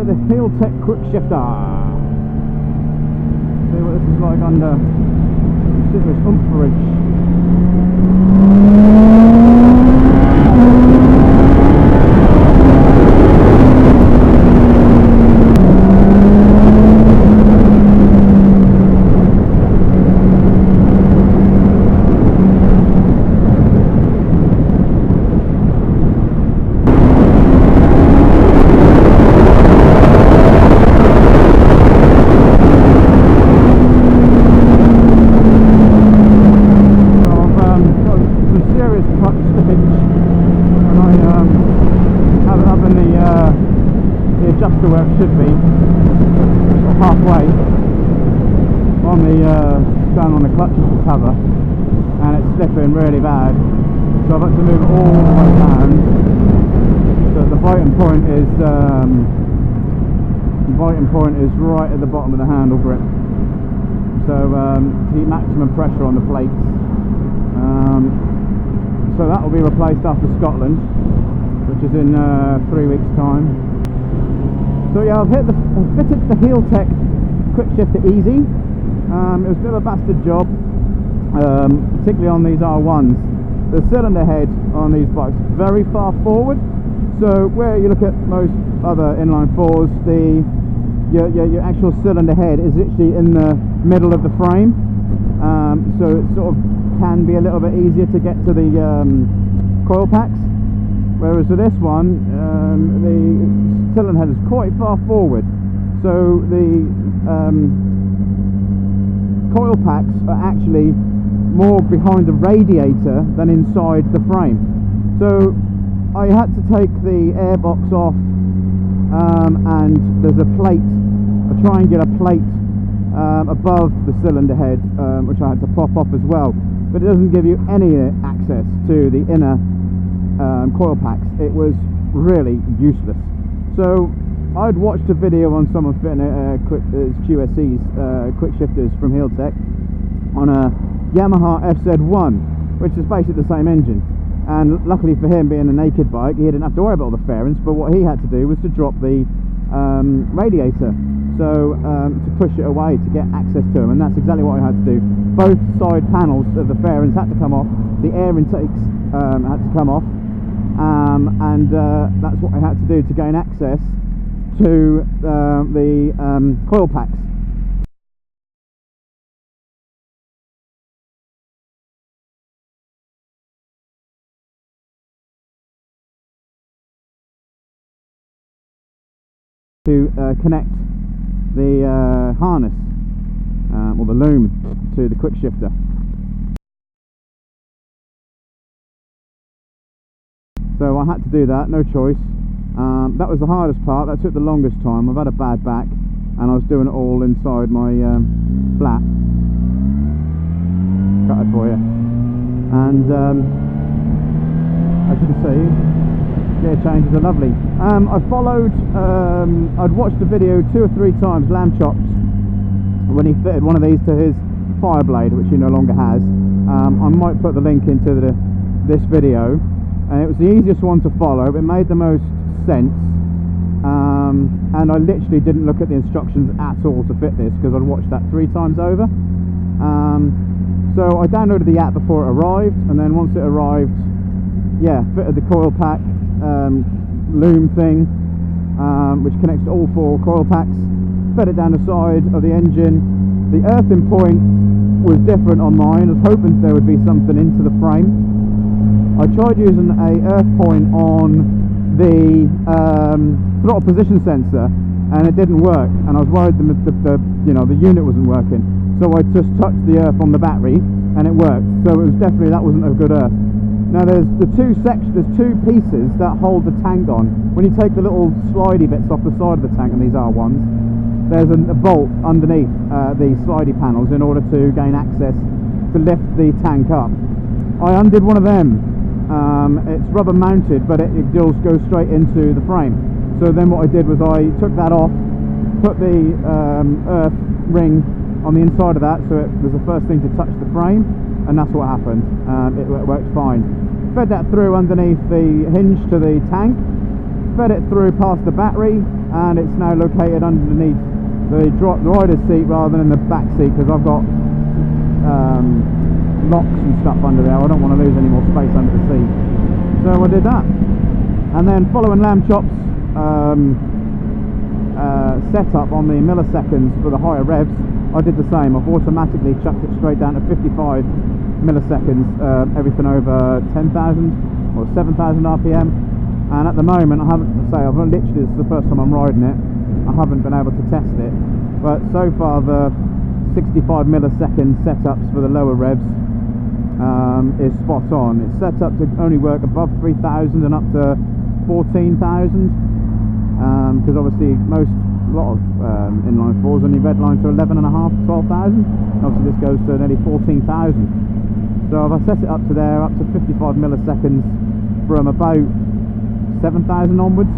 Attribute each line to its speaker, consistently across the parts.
Speaker 1: The healtech quickshifter. See what this is like under serious umphage. Where it should be, halfway on the down on the clutch cover, and it's slipping really bad, so I've had to move it all the way down. So the biting point is right at the bottom of the handle grip, so to keep maximum pressure on the plates. So that will be replaced after Scotland, which is in 3 weeks time. So yeah, I've fitted the healtech quickshifter easy. It was a bit of a bastard job, particularly on these R1s. The cylinder head on these bikes very far forward. So where you look at most other inline fours, your actual cylinder head is literally in the middle of the frame. So it sort of can be a little bit easier to get to the coil packs. Whereas with this one, the cylinder head is quite far forward, so the coil packs are actually more behind the radiator than inside the frame. So I had to take the airbox off, and there's a plate, a triangular plate above the cylinder head, which I had to pop off as well, but it doesn't give you any access to the inner coil packs. It was really useless. So I'd watched a video on someone fitting QSE's quick shifters from healtech on a Yamaha FZ1, which is basically the same engine, and luckily for him, being a naked bike, he didn't have to worry about all the fairings, but what he had to do was to drop the radiator, so to push it away to get access to him, and that's exactly what I had to do. Both side panels of the fairings had to come off, the air intakes had to come off, and that's what I had to do to gain access to the coil packs. To connect the harness or the loom to the quick shifter. So I had to do that, no choice. That was the hardest part, that took the longest time. I've had a bad back and I was doing it all inside my flat. Cut it for you. And as you can see, gear changes are lovely. I followed, I'd watched the video 2 or 3 times, Lamb Chops, when he fitted one of these to his Fireblade, which he no longer has. I might put the link into this video. and it was the easiest one to follow. It made the most sense, and I literally didn't look at the instructions at all to fit this, because I'd watched that 3 times over. So I downloaded the app before it arrived, and then once it arrived, yeah, fitted the coil pack loom thing, which connects to all 4 coil packs, fed it down the side of the engine. The earthing point was different on mine. I was hoping there would be something into the frame. I tried using a earth point on the throttle position sensor, and it didn't work, and I was worried the unit wasn't working. So I just touched the earth on the battery, and it worked. So it was definitely, that wasn't a good earth. Now there's there's 2 pieces that hold the tank on. When you take the little slidey bits off the side of the tank, and these are ones, there's a bolt underneath the slidey panels in order to gain access to lift the tank up. I undid one of them. It's rubber mounted, but it does go straight into the frame. So then what I did was I took that off, put the earth ring on the inside of that, so it was the first thing to touch the frame, and that's what happened. It worked fine. Fed that through underneath the hinge to the tank, fed it through past the battery, and it's now located underneath the rider's seat rather than in the back seat, because I've got locks and stuff under there. I don't want to lose any more space under the seat. So I did that, and then following lamb chops setup on the milliseconds for the higher revs, I did the same. I've automatically chucked it straight down to 55 milliseconds, everything over 10,000 or 7,000 RPM. And at the moment, I've literally, this is the first time I'm riding it. I haven't been able to test it, but so far the 65 millisecond setups for the lower revs is spot on. It's set up to only work above 3,000 and up to 14,000, because obviously a lot of inline 4s only redline to 11.5, 12,000. Obviously this goes to nearly 14,000. So if I set it up to there, up to 55 milliseconds from about 7,000 onwards.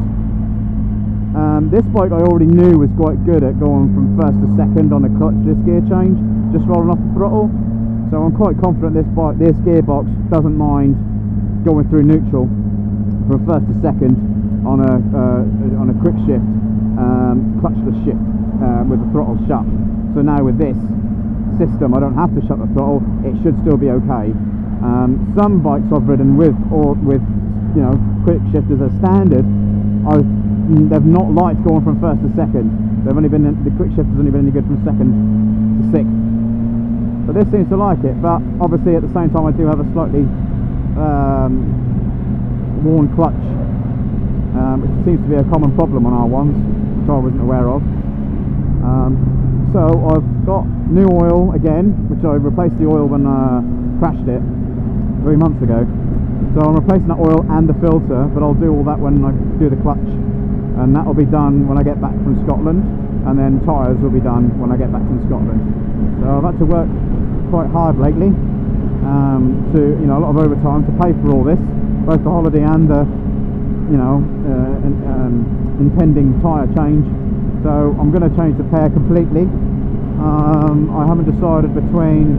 Speaker 1: This bike I already knew was quite good at going from first to second on a clutchless gear change, just rolling off the throttle. So I'm quite confident this gearbox doesn't mind going through neutral from first to second on a quick shift, clutchless shift with the throttle shut. So now with this system, I don't have to shut the throttle. It should still be okay. Some bikes I've ridden with quick shifters as standard, they've not liked going from first to second. The quick shifter's only been any good from second to sixth. But this seems to like it. But obviously at the same time, I do have a slightly worn clutch, which seems to be a common problem on R1s, which I wasn't aware of. So I've got new oil again, which I replaced the oil when I crashed it 3 months ago. So I'm replacing that oil and the filter, but I'll do all that when I do the clutch, and that will be done when I get back from Scotland, and then tyres will be done when I get back from Scotland. So I've had to work quite hard lately, to a lot of overtime to pay for all this, both the holiday and the impending tyre change. So I'm going to change the pair completely. I haven't decided between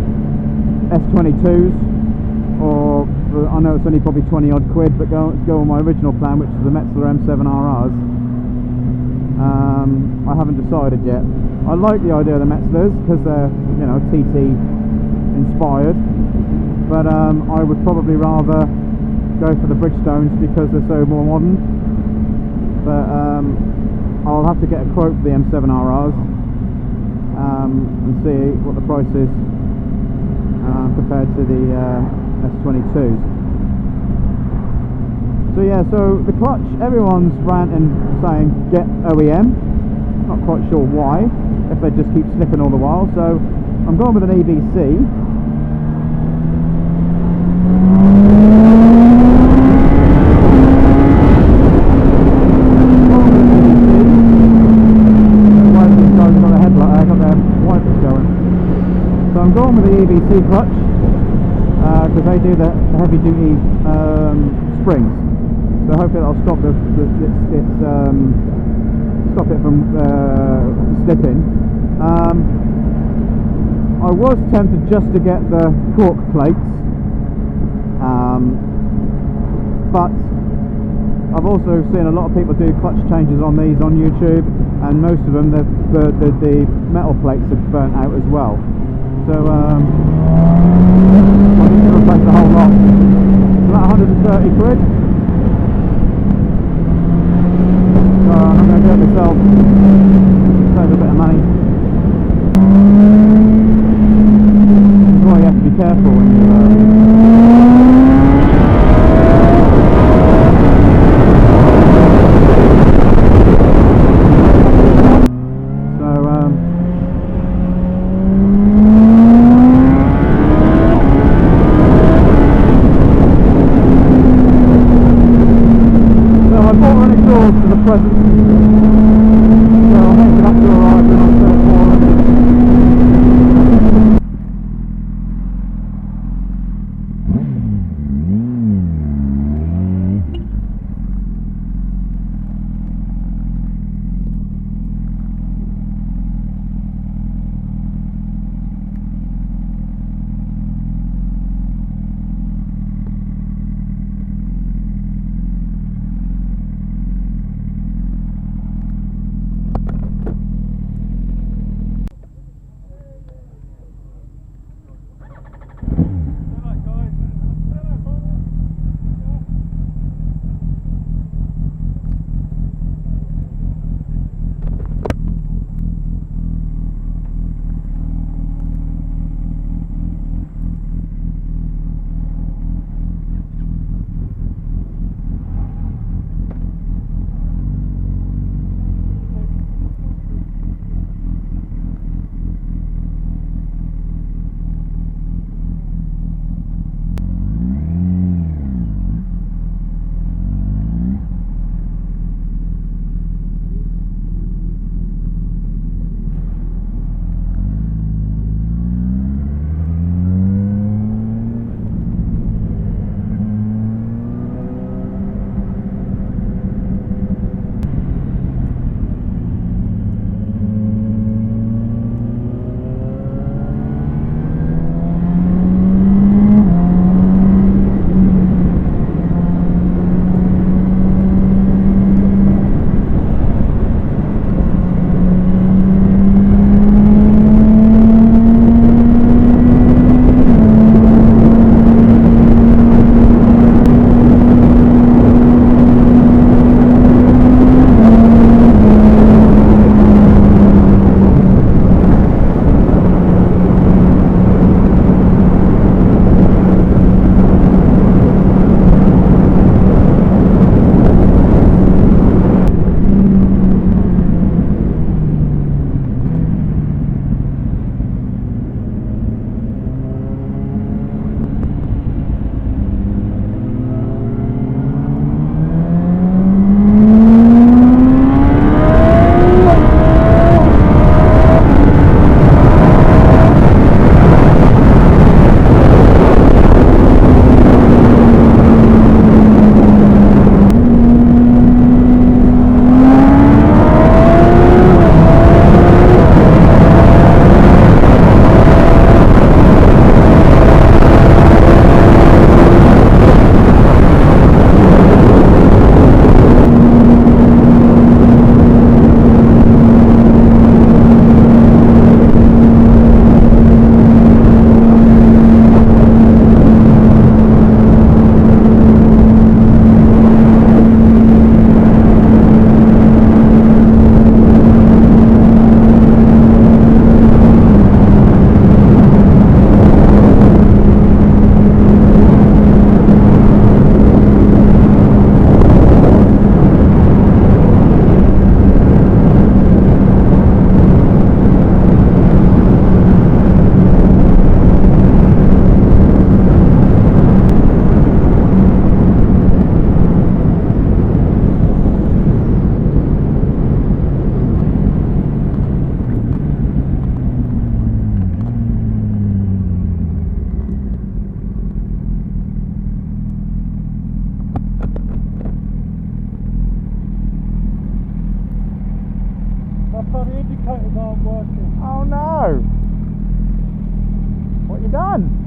Speaker 1: S22s or, I know it's only probably 20 odd quid, but go on my original plan, which is the Metzeler M7 RRs. I haven't decided yet. I like the idea of the Metzlers because they're TT inspired, but I would probably rather go for the Bridgestones because they're so more modern. But I'll have to get a quote for the M7 RRs and see what the price is compared to the S22s. So yeah, so the clutch, everyone's ranting saying get OEM. Not quite sure why, if they just keep slipping all the while. So I'm going with an EBC. So I'm going with the EBC clutch because they do the heavy duty springs. So hopefully that'll stop stop it from slipping. I was tempted just to get the cork plates, but I've also seen a lot of people do clutch changes on these on YouTube, and most of them the metal plates have burnt out as well. So I need to replace the whole lot. It's about 130 quid. So I'm going to do it myself, save a bit of money. That's why you have to be careful when you to the present, so I think that's alright when I'm set forward.
Speaker 2: indicators aren't working.
Speaker 1: Oh no! What you done?